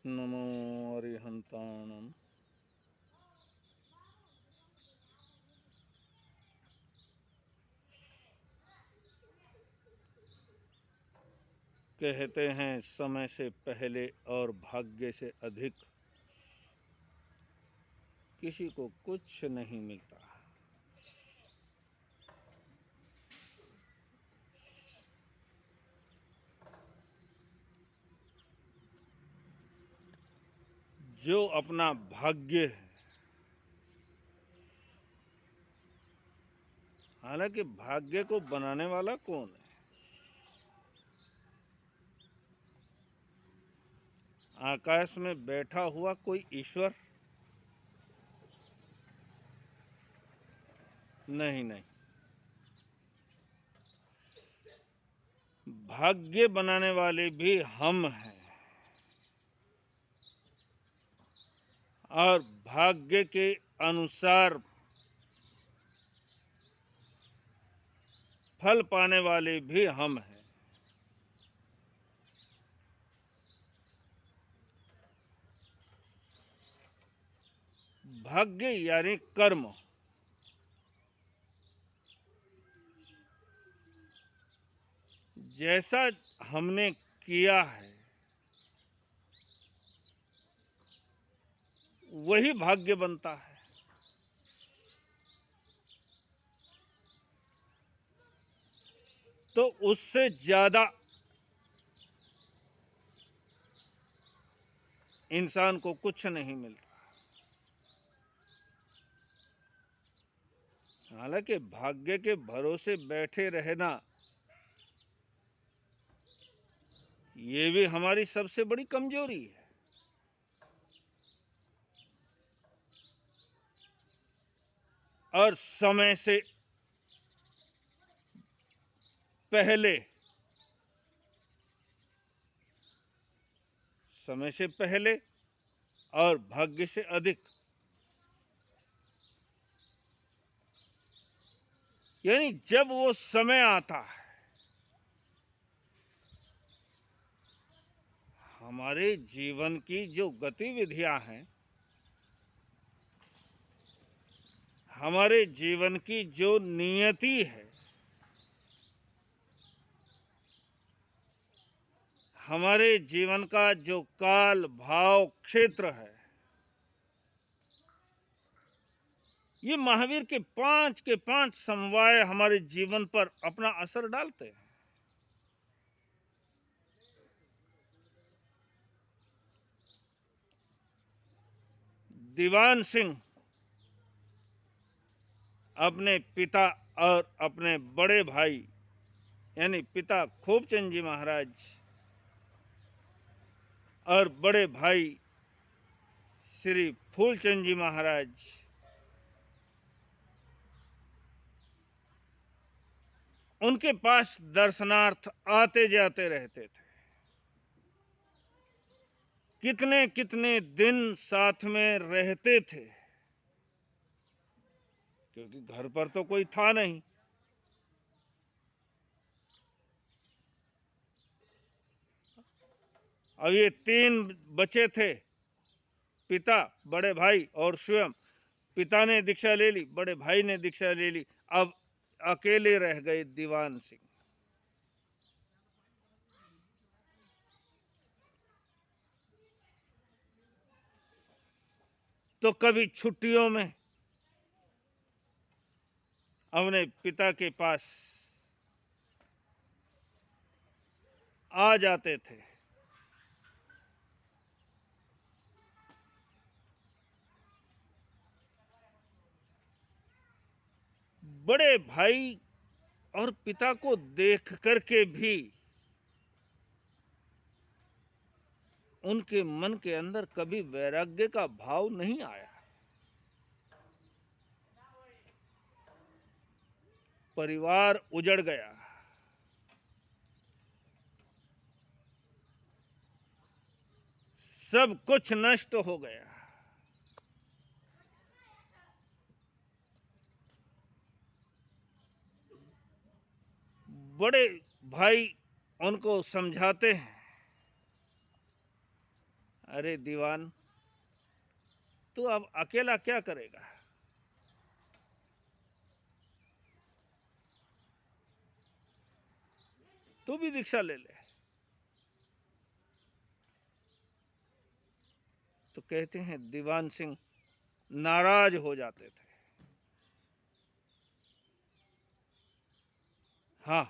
नमो अरिहंताणम्। कहते हैं समय से पहले और भाग्य से अधिक किसी को कुछ नहीं मिलता। जो अपना भाग्य है, हालांकि भाग्य को बनाने वाला कौन है? आकाश में बैठा हुआ कोई ईश्वर? नहीं नहीं, भाग्य बनाने वाले भी हम हैं। और भाग्य के अनुसार फल पाने वाले भी हम हैं। भाग्य यानी कर्म। जैसा हमने किया है वही भाग्य बनता है। तो उससे ज्यादा इंसान को कुछ नहीं मिलता। हालांकि भाग्य के भरोसे बैठे रहना ये भी हमारी सबसे बड़ी कमजोरी है। और समय से पहले और भाग्य से अधिक, यानी जब वो समय आता है, हमारे जीवन की जो गतिविधियां हैं, हमारे जीवन की जो नियति है, हमारे जीवन का जो काल भाव क्षेत्र है, ये महावीर के पांच समवाय हमारे जीवन पर अपना असर डालते हैं। दीवान सिंह अपने पिता और अपने बड़े भाई यानी पिता खूबचंद जी महाराज और बड़े भाई श्री फूलचंद जी महाराज, उनके पास दर्शनार्थ आते जाते रहते थे। कितने कितने दिन साथ में रहते थे, क्योंकि घर पर तो कोई था नहीं। अब ये तीन बच्चे थे, पिता, बड़े भाई और स्वयं। पिता ने दीक्षा ले ली, बड़े भाई ने दीक्षा ले ली, अब अकेले रह गए दीवान सिंह। तो कभी छुट्टियों में अपने पिता के पास आ जाते थे। बड़े भाई और पिता को देख करके भी उनके मन के अंदर कभी वैराग्य का भाव नहीं आया। परिवार उजड़ गया, सब कुछ नष्ट हो गया। बड़े भाई उनको समझाते हैं अरे दीवान, तू अब अकेला क्या करेगा? तू भी दीक्षा ले ले। तो कहते हैं दीवान सिंह नाराज हो जाते थे। हाँ,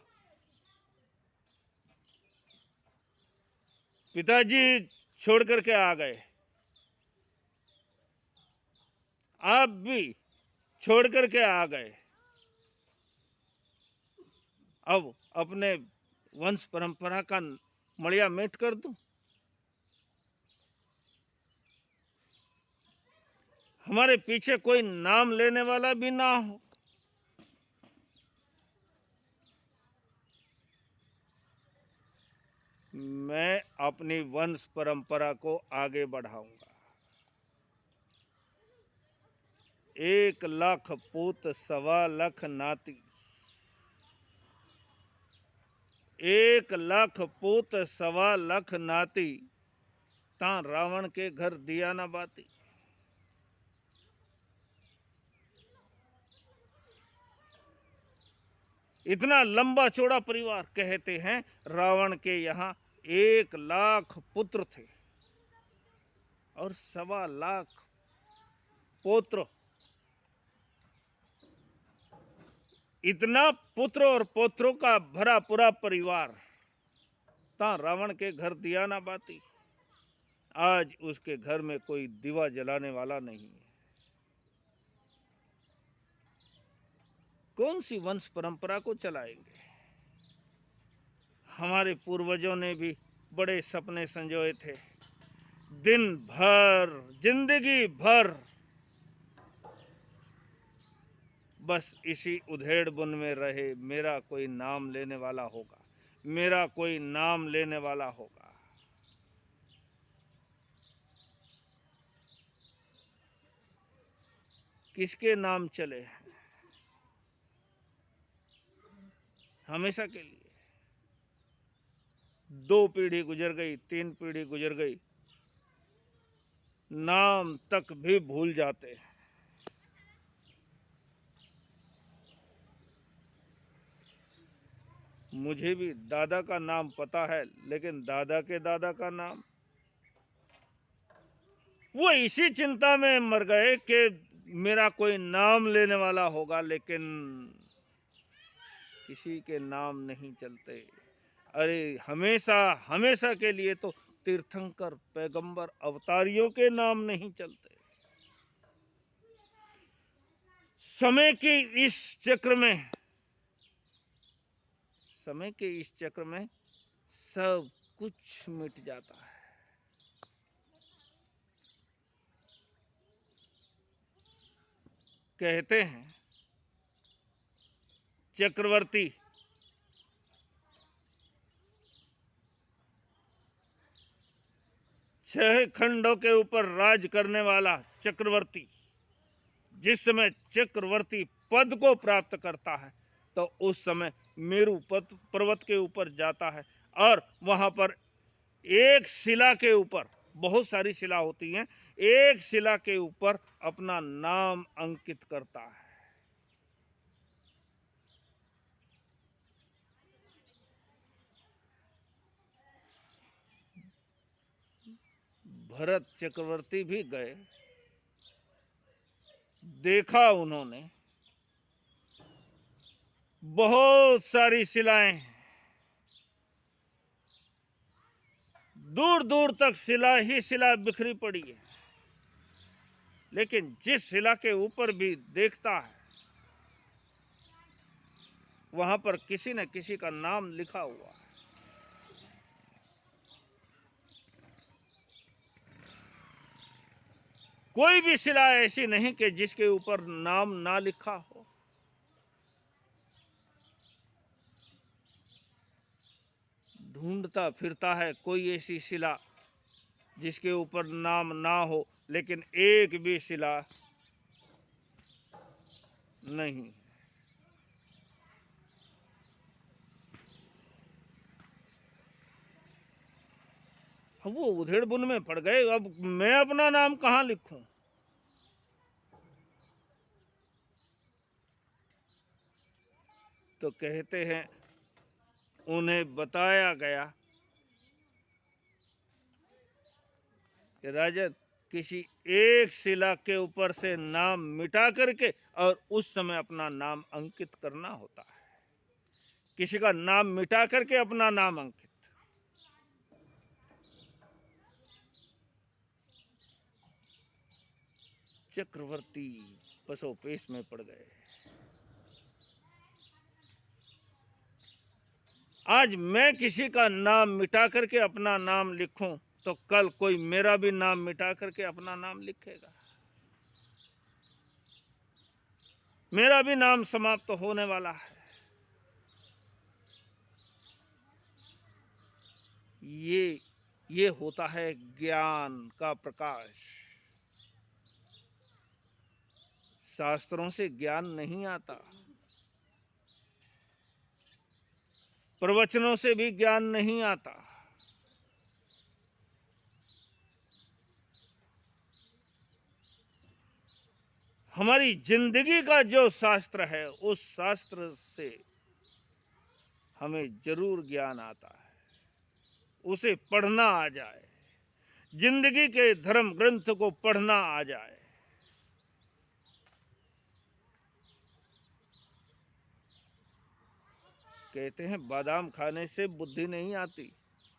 पिताजी छोड़ करके आ गए, आप भी छोड़ करके आ गए, अब अपने वंश परंपरा का मड़िया मेट कर दूं? हमारे पीछे कोई नाम लेने वाला भी ना हो। मैं अपनी वंश परंपरा को आगे बढ़ाऊंगा। 1,00,000 पूत 1.25 नाती, 1,00,000 पूत 1.25 नाती, ता रावण के घर दिया ना बाती। इतना लंबा चौड़ा परिवार। कहते हैं रावण के यहाँ 1,00,000 पुत्र थे और 1.25 पौत्र। इतना पुत्र और पौत्रों का भरा पूरा परिवार, ता रावण के घर दिया ना बाती। आज उसके घर में कोई दिवा जलाने वाला नहीं है। कौन सी वंश परंपरा को चलाएंगे? हमारे पूर्वजों ने भी बड़े सपने संजोए थे। दिन भर, जिंदगी भर बस इसी उधेड़ बुन में रहे, मेरा कोई नाम लेने वाला होगा, मेरा कोई नाम लेने वाला होगा। किसके नाम चले? हमेशा के लिए। 2 पीढ़ी गुजर गई, 3 पीढ़ी गुजर गई, नाम तक भी भूल जाते हैं। मुझे भी दादा का नाम पता है, लेकिन दादा के दादा का नाम, वो इसी चिंता में मर गए कि मेरा कोई नाम लेने वाला होगा, लेकिन किसी के नाम नहीं चलते। अरे हमेशा हमेशा के लिए तो तीर्थंकर, पैगंबर, अवतारियों के नाम नहीं चलते। समय के इस चक्र में, समय के इस चक्र में सब कुछ मिट जाता है। कहते हैं चक्रवर्ती छह खंडों के ऊपर राज करने वाला चक्रवर्ती जिस समय चक्रवर्ती पद को प्राप्त करता है, तो उस समय मेरू पर्वत के ऊपर जाता है और वहां पर एक शिला के ऊपर, बहुत सारी शिला होती हैं, एक शिला के ऊपर अपना नाम अंकित करता है। भरत चक्रवर्ती भी गए, देखा उन्होंने बहुत सारी शिलाएं, दूर दूर तक शिला ही शिला बिखरी पड़ी है, लेकिन जिस शिला के ऊपर भी देखता है वहां पर किसी न किसी का नाम लिखा हुआ है। कोई भी शिला ऐसी नहीं कि जिसके ऊपर नाम ना लिखा हो। ढूंढता फिरता है कोई ऐसी शिला जिसके ऊपर नाम ना हो, लेकिन एक भी शिला नहीं। अब वो उधेड़ बुन में पड़ गए, अब मैं अपना नाम कहाँ लिखूं? तो कहते हैं उन्हें बताया गया कि राजा किसी एक शिला के ऊपर से नाम मिटा करके और उस समय अपना नाम अंकित करना होता है। किसी का नाम मिटा करके अपना नाम अंकित। चक्रवर्ती पसोपेश में पड़ गए। आज मैं किसी का नाम मिटा करके अपना नाम लिखूं तो कल कोई मेरा भी नाम मिटा करके अपना नाम लिखेगा, मेरा भी नाम समाप्त होने वाला है। ये होता है ज्ञान का प्रकाश। शास्त्रों से ज्ञान नहीं आता, प्रवचनों से भी ज्ञान नहीं आता। हमारी जिंदगी का जो शास्त्र है उस शास्त्र से हमें जरूर ज्ञान आता है, उसे पढ़ना आ जाए, जिंदगी के धर्म ग्रंथ को पढ़ना आ जाए। कहते हैं बादाम खाने से बुद्धि नहीं आती,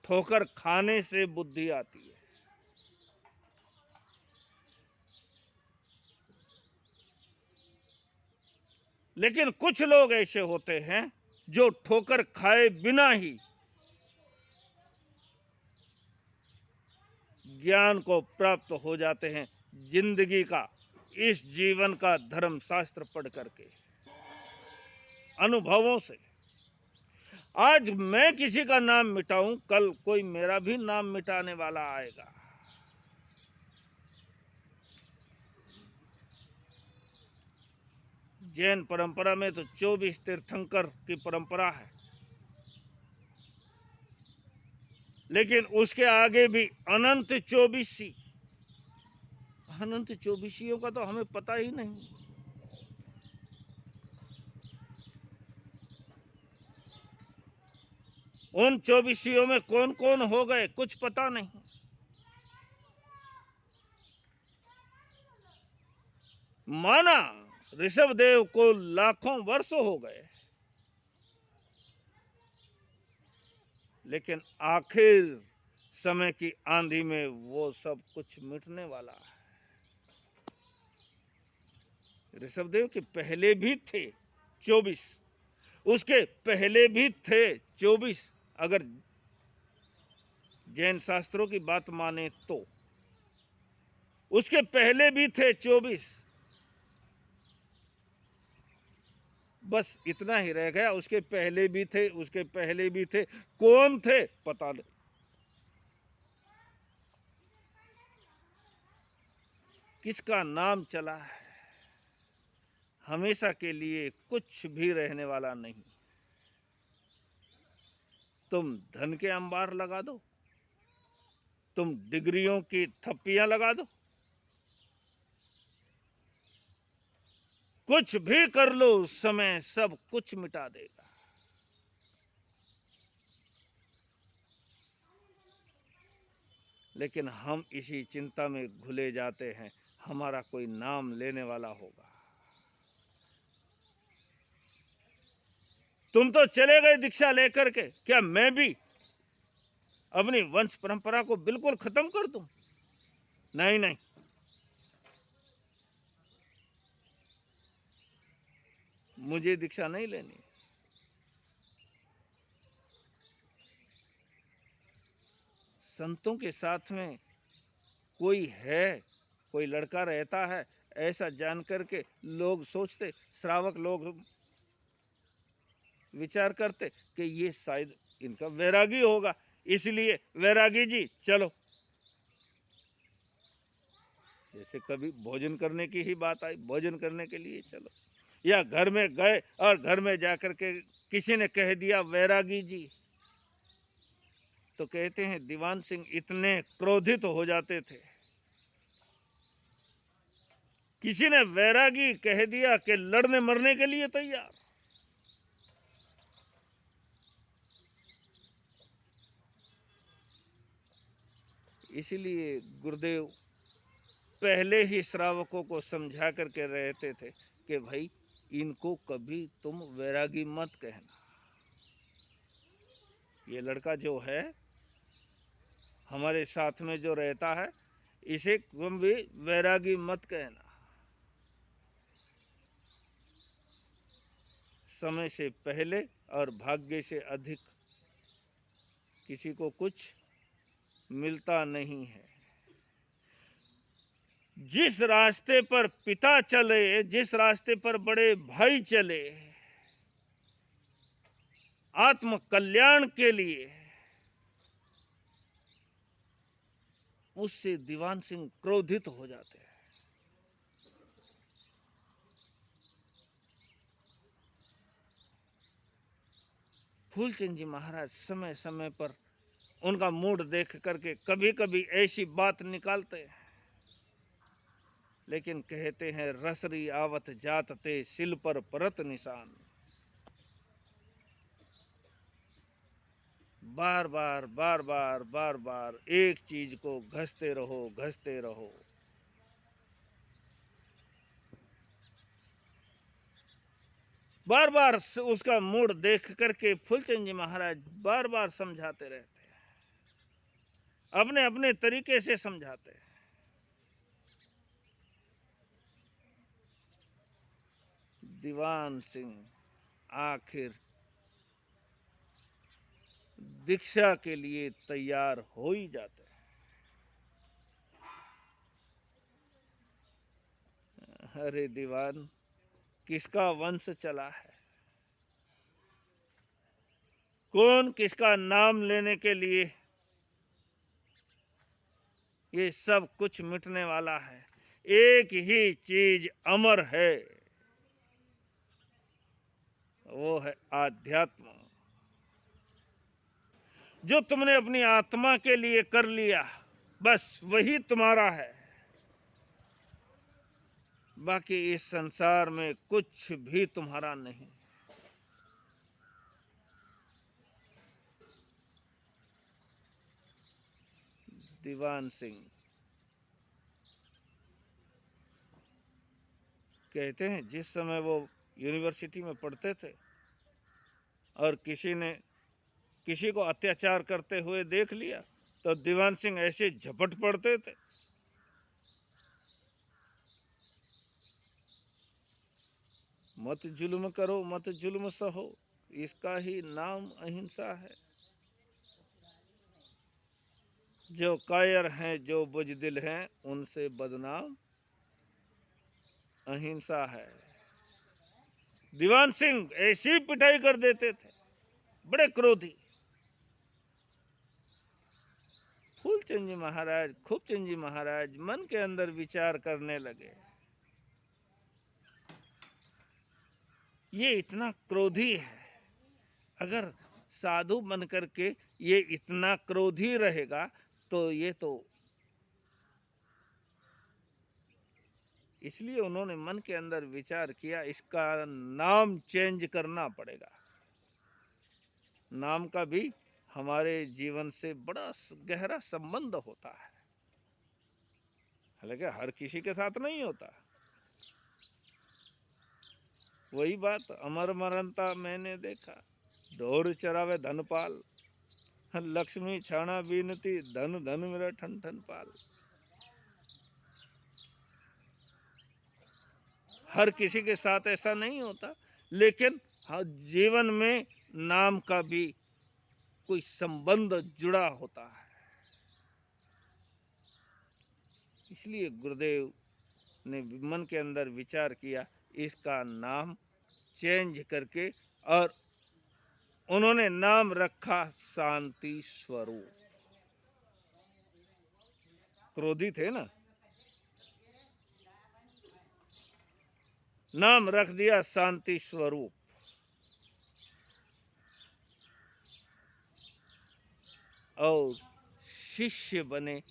ठोकर खाने से बुद्धि आती है। लेकिन कुछ लोग ऐसे होते हैं जो ठोकर खाए बिना ही ज्ञान को प्राप्त हो जाते हैं, जिंदगी का, इस जीवन का धर्म शास्त्र पढ़ करके, अनुभवों से। आज मैं किसी का नाम मिटाऊं, कल कोई मेरा भी नाम मिटाने वाला आएगा। जैन परंपरा में तो 24 तीर्थंकर की परंपरा है, लेकिन उसके आगे भी अनंत 24सी, अनंत 24सियों का तो हमें पता ही नहीं। उन 24सियों में कौन कौन हो गए कुछ पता नहीं। माना ऋषभदेव को लाखों वर्ष हो गए, लेकिन आखिर समय की आंधी में वो सब कुछ मिटने वाला है। ऋषभदेव के पहले भी थे 24, उसके पहले भी थे 24, अगर जैन शास्त्रों की बात माने तो उसके पहले भी थे 24। बस इतना ही रह गया, उसके पहले भी थे, उसके पहले भी थे, कौन थे पता नहीं। किसका नाम चला है, हमेशा के लिए कुछ भी रहने वाला नहीं। तुम धन के अंबार लगा दो, तुम डिग्रियों की थप्पियां लगा दो, कुछ भी कर लो, समय सब कुछ मिटा देगा। लेकिन हम इसी चिंता में घुले जाते हैं, हमारा कोई नाम लेने वाला होगा। तुम तो चले गए दीक्षा लेकर के, क्या मैं भी अपनी वंश परंपरा को बिल्कुल खत्म कर दूं? नहीं नहीं, मुझे दीक्षा नहीं लेनी। संतों के साथ में कोई है, कोई लड़का रहता है, ऐसा जान करके लोग सोचते, श्रावक लोग विचार करते कि ये शायद इनका वैरागी होगा, इसलिए वैरागी जी चलो। जैसे कभी भोजन करने की ही बात आई, भोजन करने के लिए चलो, या घर में गए और घर में जाकर के किसी ने कह दिया वैरागी जी, तो कहते हैं दीवान सिंह इतने क्रोधित हो जाते थे, किसी ने वैरागी कह दिया कि लड़ने मरने के लिए तैयार। इसलिए गुरुदेव पहले ही श्रावकों को समझा करके रहते थे कि भाई इनको कभी तुम वैरागी मत कहना, ये लड़का जो है हमारे साथ में जो रहता है इसे तुम भी वैरागी मत कहना। समय से पहले और भाग्य से अधिक किसी को कुछ मिलता नहीं है। जिस रास्ते पर पिता चले, जिस रास्ते पर बड़े भाई चले आत्म कल्याण के लिए, उससे दीवान सिंह क्रोधित हो जाते हैं। फूलचंद जी महाराज समय समय पर उनका मूड देख करके कभी कभी ऐसी बात निकालते हैं, लेकिन कहते हैं रसरी आवत जात ते सिल पर परत निशान। बार बार बार बार बार बार एक चीज को घसते रहो घसते रहो। बार बार उसका मूड देख करके फूलचंद जी महाराज बार बार समझाते रहते हैं, अपने अपने तरीके से समझाते हैं। दीवान सिंह आखिर दीक्षा के लिए तैयार हो ही जाते हैं। अरे दीवान, किसका वंश चला है, कौन किसका नाम लेने के लिए ये सब कुछ मिटने वाला है। एक ही चीज अमर है, वो है आध्यात्म। जो तुमने अपनी आत्मा के लिए कर लिया बस वही तुम्हारा है, बाकी इस संसार में कुछ भी तुम्हारा नहीं। दीवान सिंह कहते हैं जिस समय वो यूनिवर्सिटी में पढ़ते थे और किसी को अत्याचार करते हुए देख लिया तो दीवान सिंह ऐसे झपट पड़ते थे, मत जुल्म करो मत जुल्म सहो, इसका ही नाम अहिंसा है। जो कायर हैं जो बुजदिल हैं उनसे बदनाम अहिंसा है। दीवान सिंह ऐसी पिटाई कर देते थे, बड़े क्रोधी। खूबचंद जी महाराज मन के अंदर विचार करने लगे, ये इतना क्रोधी है, अगर साधु बन करके ये इतना क्रोधी रहेगा तो ये तो, इसलिए उन्होंने मन के अंदर विचार किया इसका नाम चेंज करना पड़ेगा। नाम का भी हमारे जीवन से बड़ा गहरा संबंध होता है, हालांकि हर किसी के साथ नहीं होता। वही बात अमर मरनता मैंने देखा, ढोर चरावे धनपाल, लक्ष्मी छाना बीनती धन धन मेरा ठन ठन पाल। हर किसी के साथ ऐसा नहीं होता, लेकिन जीवन में नाम का भी कोई संबंध जुड़ा होता है। इसलिए गुरुदेव ने मन के अंदर विचार किया इसका नाम चेंज करके, और उन्होंने नाम रखा शांति स्वरूप। क्रोधी थे ना, नाम रख दिया शांति स्वरूप। और शिष्य बने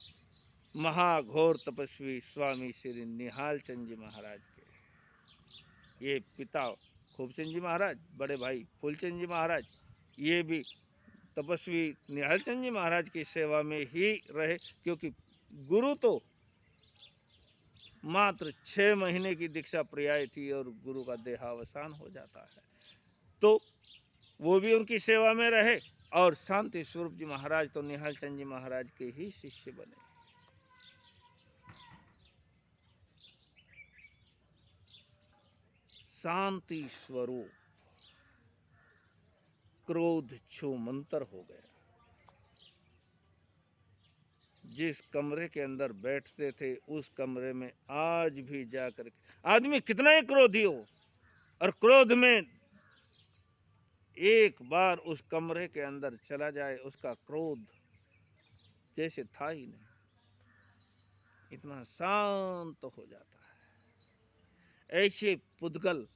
महाघोर तपस्वी स्वामी श्री निहाल चंद जी महाराज के। ये पिता खूबचंद जी महाराज, बड़े भाई फूलचंद जी महाराज, ये भी तपस्वी निहाल चंद जी महाराज की सेवा में ही रहे, क्योंकि गुरु तो मात्र 6 महीने की दीक्षा पर्याय थी और गुरु का देहावसान हो जाता है, तो वो भी उनकी सेवा में रहे। और शांति स्वरूप जी महाराज तो निहाल चंद जी महाराज के ही शिष्य बने। शांति स्वरूप क्रोध छू मंतर हो गया। जिस कमरे के अंदर बैठते थे उस कमरे में आज भी जाकर आदमी कितना ही क्रोधी हो और क्रोध में एक बार उस कमरे के अंदर चला जाए, उसका क्रोध जैसे था ही नहीं, इतना शांत हो जाता है। ऐसे पुद्गल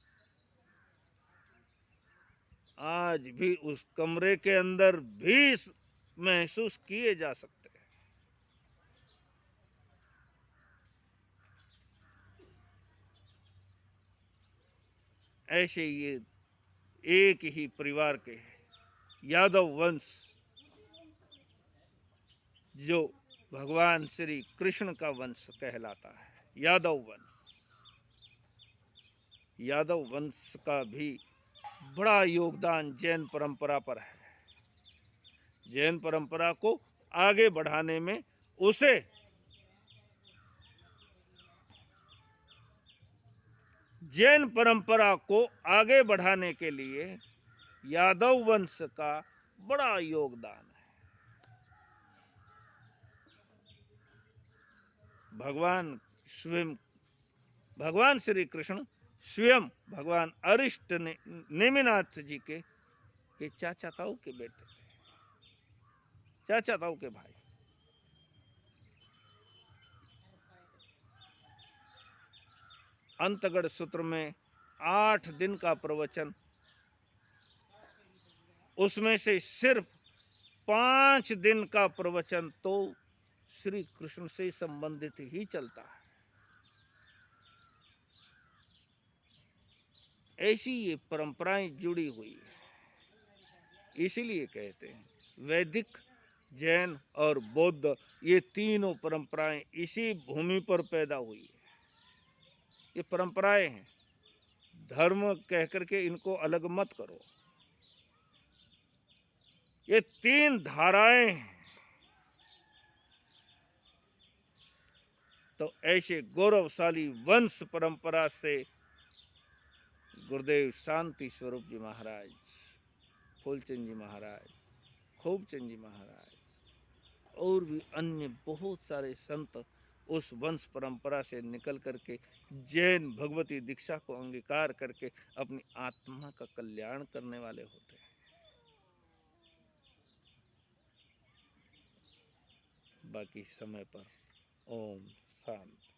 आज भी उस कमरे के अंदर भी महसूस किए जा सकते हैं। ऐसे ये एक ही परिवार के यादव वंश, जो भगवान श्री कृष्ण का वंश कहलाता है, यादव वंश। यादव वंश का भी बड़ा योगदान जैन परंपरा पर है। जैन परंपरा को आगे बढ़ाने में उसे जैन परंपरा को आगे बढ़ाने के लिए यादव वंश का बड़ा योगदान है। भगवान श्री कृष्ण स्वयं भगवान अरिष्ट नेमिनाथ जी के चाचा ताऊ के बेटे थे, चाचा ताऊ के भाई। अंतगढ़ सूत्र में 8 दिन का प्रवचन, उसमें से सिर्फ 5 दिन का प्रवचन तो श्री कृष्ण से संबंधित ही चलता है। ऐसी ये परंपराएं जुड़ी हुई है। इसीलिए कहते हैं वैदिक, जैन और बौद्ध, ये तीनों परंपराएं इसी भूमि पर पैदा हुई है। ये परंपराएं हैं, धर्म कह करके इनको अलग मत करो। ये 3 धाराएं हैं। तो ऐसे गौरवशाली वंश परंपरा से गुरुदेव शांति स्वरूप जी महाराज, फूलचंद जी महाराज, खूबचंद जी महाराज और भी अन्य बहुत सारे संत उस वंश परंपरा से निकल करके जैन भगवती दीक्षा को अंगीकार करके अपनी आत्मा का कल्याण करने वाले होते हैं। बाकी समय पर ओम शांति।